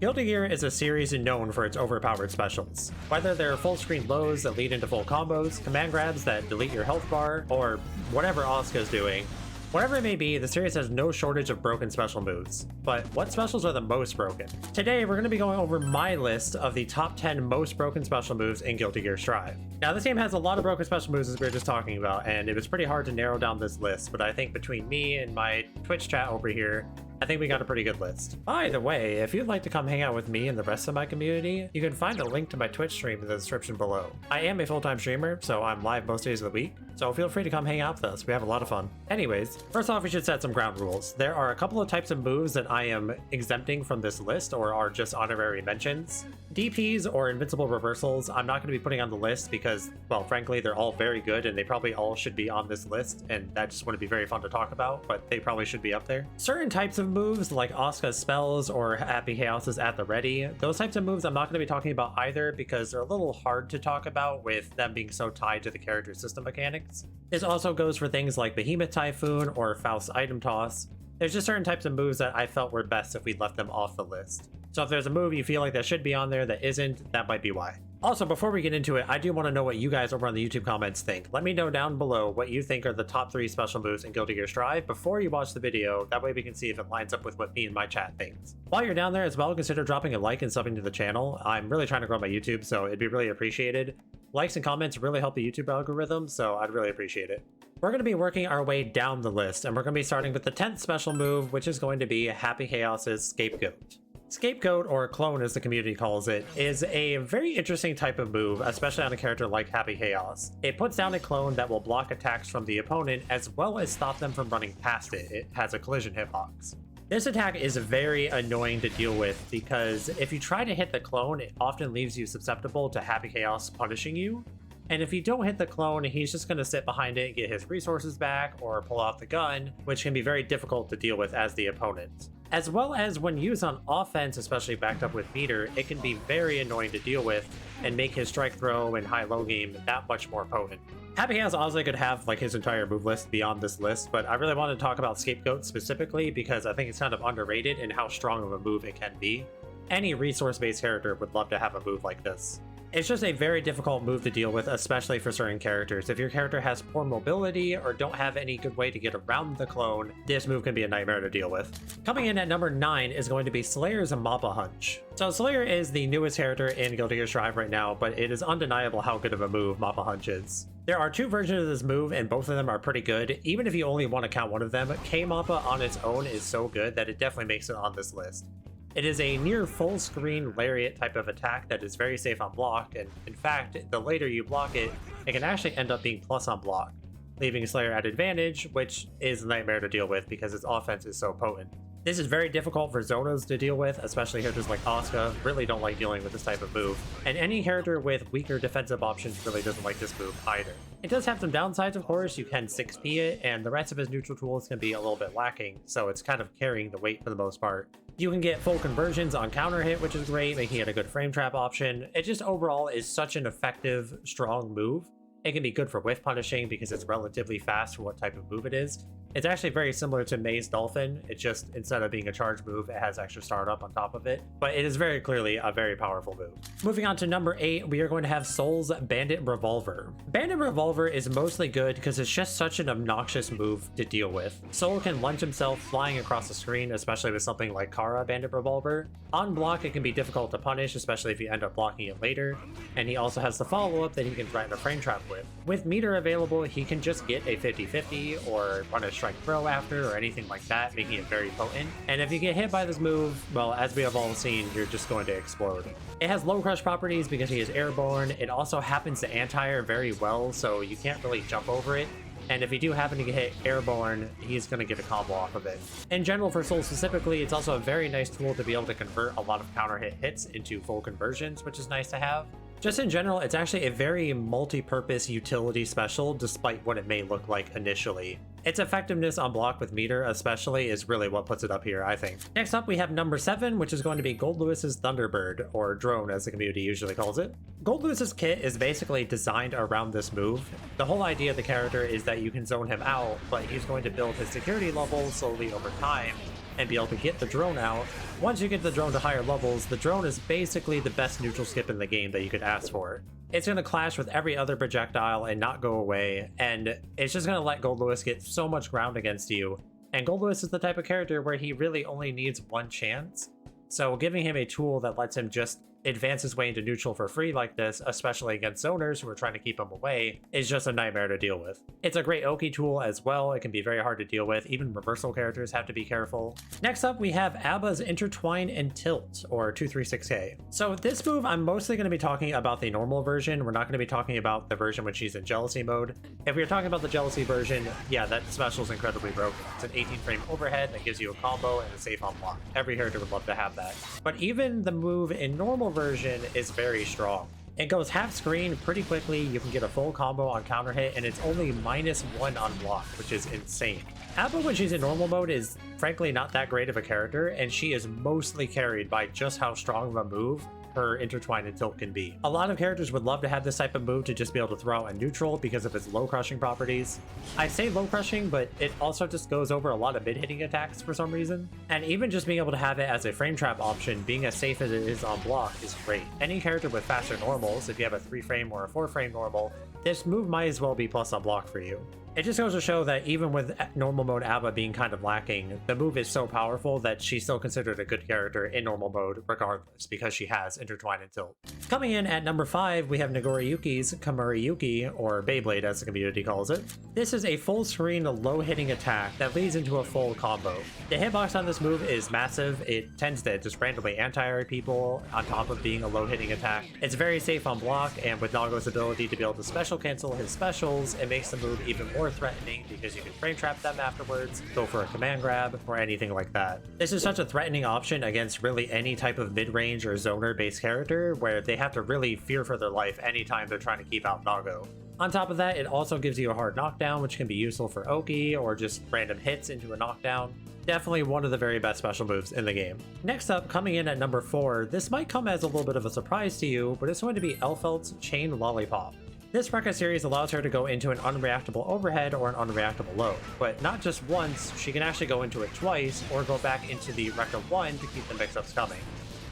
Guilty Gear is a series known for its overpowered specials. Whether they're full screen lows that lead into full combos, command grabs that delete your health bar, or whatever Asuka's doing, whatever it may be, the series has no shortage of broken special moves. But what specials are the most broken? Today, we're going to be going over my list of the top 10 most broken special moves in Guilty Gear Strive. Now, this game has a lot of broken special moves as we were just talking about, and it was pretty hard to narrow down this list, but I think between me and my Twitch chat over here, I think we got a pretty good list. By the way, if you'd like to come hang out with me and the rest of my community, you can find a link to my Twitch stream in the description below. I am a full-time streamer, so I'm live most days of the week, so feel free to come hang out with us. We have a lot of fun. Anyways, first off, we should set some ground rules. There are a couple of types of moves that I am exempting from this list or are just honorary mentions. DPs or invincible reversals, I'm not going to be putting on the list because, well, frankly, they're all very good and they probably all should be on this list, and that just wouldn't be very fun to talk about, but they probably should be up there. Certain types of moves like Asuka's spells or Happy Chaos's at the ready, those types of moves I'm not going to be talking about either because they're a little hard to talk about with them being so tied to the character's system mechanics. This also goes for things like Behemoth Typhoon or Faust's Item Toss. There's just certain types of moves that I felt were best if we left them off the list. So if there's a move you feel like that should be on there that isn't, that might be why. Also, before we get into it, I do want to know what you guys over on the YouTube comments think. Let me know down below what you think are the top 3 special moves in Guilty Gear Strive before you watch the video. That way we can see if it lines up with what me and my chat thinks. While you're down there as well, consider dropping a like and subbing to the channel. I'm really trying to grow my YouTube, so it'd be really appreciated. Likes and comments really help the YouTube algorithm, so I'd really appreciate it. We're going to be working our way down the list, and we're going to be starting with the 10th special move, which is going to be Happy Chaos's Scapegoat. Scapegoat, or clone as the community calls it, is a very interesting type of move, especially on a character like Happy Chaos. It puts down a clone that will block attacks from the opponent as well as stop them from running past it. It has a collision hitbox. This attack is very annoying to deal with because if you try to hit the clone, it often leaves you susceptible to Happy Chaos punishing you. And if you don't hit the clone, he's just going to sit behind it, get his resources back, or pull out the gun, which can be very difficult to deal with as the opponent. As well as when used on offense, especially backed up with meter, it can be very annoying to deal with and make his strike throw and high-low game that much more potent. Happy Chaos honestly could have like his entire move list beyond this list, but I really want to talk about Scapegoat specifically because I think it's kind of underrated in how strong of a move it can be. Any resource-based character would love to have a move like this. It's just a very difficult move to deal with, especially for certain characters. If your character has poor mobility or don't have any good way to get around the clone, this move can be a nightmare to deal with. Coming in at number 9 is going to be Slayer's Mappa Hunch. So Slayer is the newest character in Guilty Gear Strive right now, but it is undeniable how good of a move Mappa Hunch is. There are 2 versions of this move, and both of them are pretty good. Even if you only want to count one of them, K-Mappa on its own is so good that it definitely makes it on this list. It is a near full screen lariat type of attack that is very safe on block, and in fact, the later you block it, it can actually end up being plus on block, leaving Slayer at advantage, which is a nightmare to deal with because its offense is so potent. This is very difficult for Zonos to deal with, especially characters like Asuka really don't like dealing with this type of move, and any character with weaker defensive options really doesn't like this move either. It does have some downsides, of course. You can 6p it, and the rest of his neutral tools can be a little bit lacking, so it's kind of carrying the weight for the most part. You can get full conversions on counter hit, which is great, making it a good frame trap option. It just overall is such an effective, strong move. It can be good for whiff punishing because it's relatively fast for what type of move it is. It's actually very similar to Mei's Dolphin. It's just, instead of being a charge move, it has extra startup on top of it. But it is very clearly a very powerful move. Moving on to number 8, we are going to have Soul's Bandit Revolver. Bandit Revolver is mostly good because it's just such an obnoxious move to deal with. Soul can lunge himself flying across the screen, especially with something like Kara Bandit Revolver. On block, it can be difficult to punish, especially if you end up blocking it later. And he also has the follow-up that he can threaten a frame trap with. With meter available, he can just get a 50-50 or run a strike throw after or anything like that, making it very potent. And if you get hit by this move, well, as we have all seen, you're just going to explode. It has low crush properties because he is airborne. It also happens to anti-air very well, so you can't really jump over it. And if you do happen to get hit airborne, he's going to get a combo off of it. In general, for Soul specifically, it's also a very nice tool to be able to convert a lot of counter hit hits into full conversions, which is nice to have. Just in general, it's actually a very multi-purpose utility special, despite what it may look like initially. Its effectiveness on block with meter especially is really what puts it up here, I think. Next up, we have number 7, which is going to be Gold Lewis's Thunderbird, or Drone as the community usually calls it. Gold Lewis's kit is basically designed around this move. The whole idea of the character is that you can zone him out, but he's going to build his security level slowly over time, and be able to get the drone out. Once you get the drone to higher levels, the drone is basically the best neutral skip in the game that you could ask for. It's going to clash with every other projectile and not go away, and it's just going to let Gold Lewis get so much ground against you. And Gold Lewis is the type of character where he really only needs one chance, so giving him a tool that lets him just advance his way into neutral for free like this, especially against zoners who are trying to keep him away, is just a nightmare to deal with. It's a great Oki tool as well. It can be very hard to deal with. Even reversal characters have to be careful. Next up, we have Abba's Intertwine and Tilt, or 236K. So this move, I'm mostly going to be talking about the normal version. We're not going to be talking about the version when she's in Jealousy mode. If we're talking about the Jealousy version, yeah, that special is incredibly broken. It's an 18 frame overhead that gives you a combo and a safe on block. Every character would love to have that. But even the move in normal version is very strong. It goes half screen pretty quickly, you can get a full combo on counter hit, and it's only -1 on block, which is insane. Abba, when she's in normal mode, is frankly not that great of a character, and she is mostly carried by just how strong of a move her Intertwine and Tilt can be. A lot of characters would love to have this type of move to just be able to throw out a neutral because of its low crushing properties. I say low crushing, but it also just goes over a lot of mid-hitting attacks for some reason. And even just being able to have it as a frame trap option, being as safe as it is on block, is great. Any character with faster normals, if you have a 3 frame or a 4 frame normal, this move might as well be plus on block for you. It just goes to show that even with normal mode Abba being kind of lacking, the move is so powerful that she's still considered a good character in normal mode regardless, because she has Intertwine and Tilt. Coming in at number 5, we have Nagoriyuki's Kamuri Yuki, or Beyblade as the community calls it. This is a full screen low hitting attack that leads into a full combo. The hitbox on this move is massive. It tends to just randomly anti-air people on top of being a low hitting attack. It's very safe on block, and with Nago's ability to be able to special cancel his specials, it makes the move even more threatening because you can frame trap them afterwards, go for a command grab, or anything like that. This is such a threatening option against really any type of mid-range or zoner based character where they have to really fear for their life anytime they're trying to keep out Nago. On top of that, it also gives you a hard knockdown, which can be useful for Oki or just random hits into a knockdown. Definitely one of the very best special moves in the game. Next up, coming in at number 4, this might come as a little bit of a surprise to you, but it's going to be Elphelt's Chain Lollipop. This Rekka series allows her to go into an unreactable overhead or an unreactable low, but not just once, she can actually go into it twice or go back into the Rekka 1 to keep the mix-ups coming.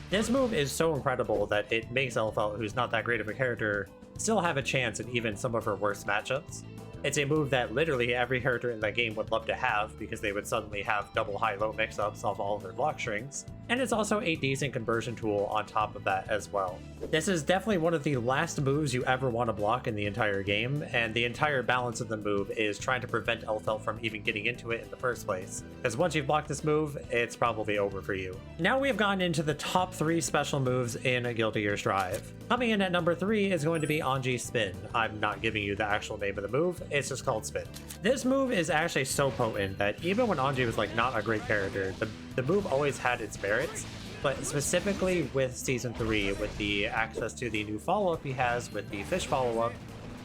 This move is so incredible that it makes Elphelt, who's not that great of a character, still have a chance in even some of her worst matchups. It's a move that literally every character in that game would love to have because they would suddenly have double high-low mix-ups off all of their block strings. And it's also a decent conversion tool on top of that as well. This is definitely one of the last moves you ever want to block in the entire game, and the entire balance of the move is trying to prevent Elphelt from even getting into it in the first place. Because once you've blocked this move, it's probably over for you. Now we have gotten into the top 3 special moves in Guilty Gear Strive. Coming in at number 3 is going to be Anji's Spin. I'm not giving you the actual name of the move, it's just called Spin. This move is actually so potent that even when Anji was like not a great character, the move always had its merits, but specifically with Season 3, with the access to the new follow-up he has with the fish follow-up,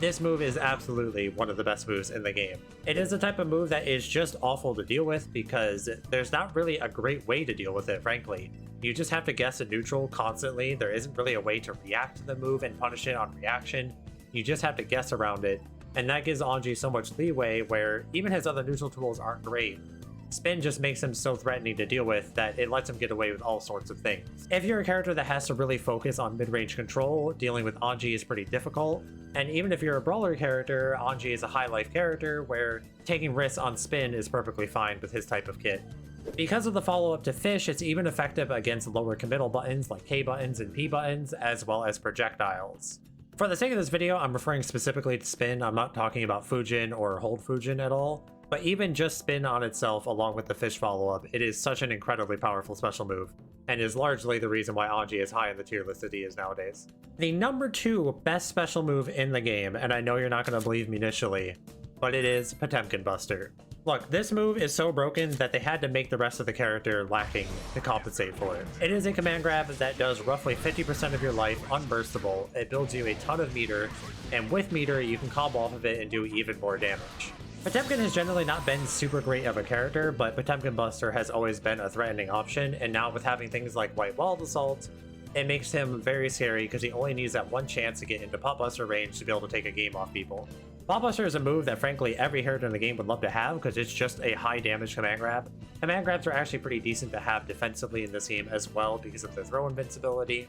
this move is absolutely one of the best moves in the game. It is a type of move that is just awful to deal with because there's not really a great way to deal with it, frankly. You just have to guess a neutral constantly. There isn't really a way to react to the move and punish it on reaction. You just have to guess around it, and that gives Anji so much leeway where even his other neutral tools aren't great. Spin just makes him so threatening to deal with that it lets him get away with all sorts of things. If you're a character that has to really focus on mid-range control, dealing with Anji is pretty difficult, and even if you're a brawler character, Anji is a high life character where taking risks on Spin is perfectly fine with his type of kit. Because of the follow-up to Fish, it's even effective against lower committal buttons like K buttons and P buttons, as well as projectiles. For the sake of this video, I'm referring specifically to Spin. I'm not talking about Fujin or Hold Fujin at all. But even just Spin on itself, along with the Fish follow-up, it is such an incredibly powerful special move, and is largely the reason why Anji is high in the tier list that he is nowadays. The number 2 best special move in the game, and I know you're not going to believe me initially, but it is Potemkin Buster. Look, this move is so broken that they had to make the rest of the character lacking to compensate for it. It is a command grab that does roughly 50% of your life unburstable, it builds you a ton of meter, and with meter you can combo off of it and do even more damage. Potemkin has generally not been super great of a character, but Potemkin Buster has always been a threatening option, and now with having things like White Walled Assault, it makes him very scary because he only needs that one chance to get into Pot Buster range to be able to take a game off people. Blockbuster is a move that frankly every character in the game would love to have because it's just a high damage command grab. Command grabs are actually pretty decent to have defensively in this game as well because of their throw invincibility.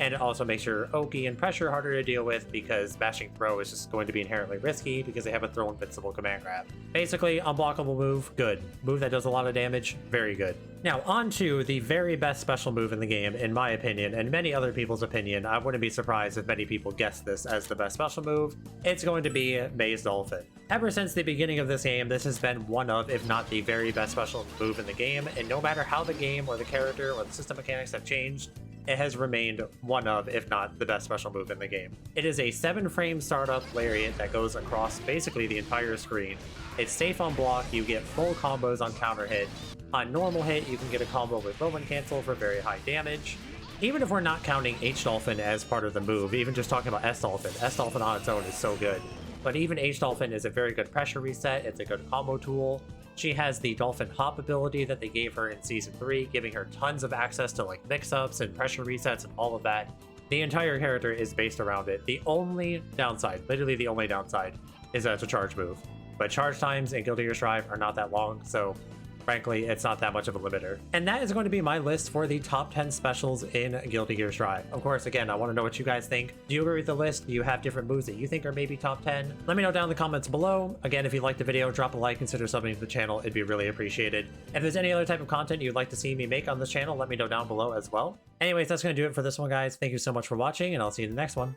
And it also makes your Oki and pressure harder to deal with because bashing throw is just going to be inherently risky because they have a throw invincible command grab. Basically, unblockable move, good. Move that does a lot of damage, very good. Now on to the very best special move in the game, in my opinion, and many other people's opinion. I wouldn't be surprised if many people guessed this as the best special move. It's going to be Maze Dolphin. Ever since the beginning of this game, this has been one of, if not the very best special move in the game, and no matter how the game or the character or the system mechanics have changed, it has remained one of, if not the best special move in the game. It is a 7-frame startup lariat that goes across basically the entire screen. It's safe on block, you get full combos on counter hit. On normal hit, you can get a combo with moment cancel for very high damage. Even if we're not counting H-Dolphin as part of the move, even just talking about S-Dolphin, S-Dolphin on its own is so good. But even H-Dolphin is a very good pressure reset, it's a good combo tool. She has the Dolphin Hop ability that they gave her in Season 3, giving her tons of access to like mix-ups and pressure resets and all of that. The entire character is based around it. The only downside, literally the only downside, is that it's a charge move. But charge times in Guilty Gear Strive are not that long, so frankly, it's not that much of a limiter. And that is going to be my list for the top 10 specials in Guilty Gear Strive. Of course, again, I want to know what you guys think. Do you agree with the list? Do you have different moves that you think are maybe top 10? Let me know down in the comments below. Again, if you liked the video, drop a like, consider subbing to the channel. It'd be really appreciated. If there's any other type of content you'd like to see me make on this channel, let me know down below as well. Anyways, that's going to do it for this one, guys. Thank you so much for watching, and I'll see you in the next one.